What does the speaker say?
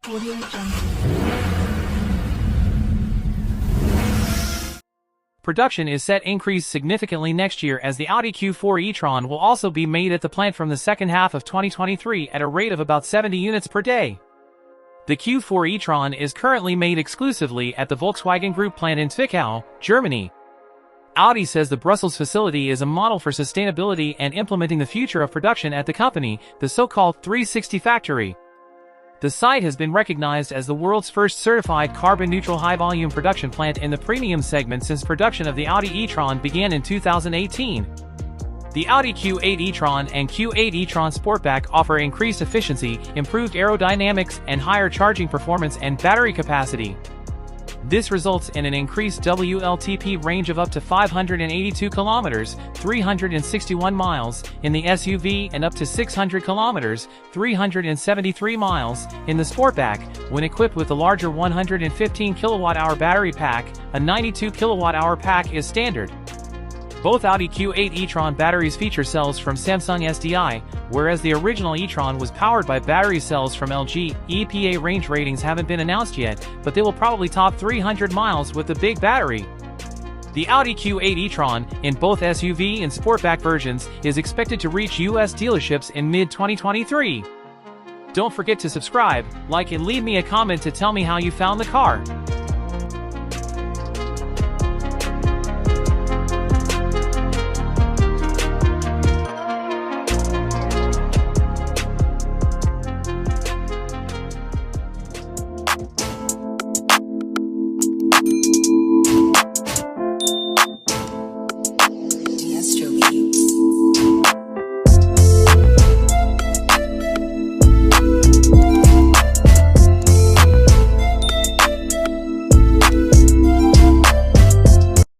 Audio Jungle. Production is set increase significantly next year as the Audi Q4 e-tron will also be made at the plant from the second half of 2023 at a rate of about 70 units per day. The Q4 e-tron is currently made exclusively at the Volkswagen Group plant in Zwickau, Germany. Audi says the Brussels facility is a model for sustainability and implementing the future of production at the company, the so-called 360 factory. The site has been recognized as the world's first certified carbon-neutral high-volume production plant in the premium segment since production of the Audi e-tron began in 2018. The Audi Q8 e-tron and Q8 e-tron Sportback offer increased efficiency, improved aerodynamics, and higher charging performance and battery capacity. This results in an increased WLTP range of up to 582 kilometers, 361 miles, in the SUV and up to 600 kilometers, 373 miles, in the Sportback, when equipped with the larger 115 kWh battery pack. A 92 kWh pack is standard. Both Audi Q8 e-tron batteries feature cells from Samsung SDI, whereas the original e-tron was powered by battery cells from LG. EPA range ratings haven't been announced yet, but they will probably top 300 miles with the big battery. The Audi Q8 e-tron, in both SUV and Sportback versions, is expected to reach US dealerships in mid-2023. Don't forget to subscribe, like and leave me a comment to tell me how you found the car.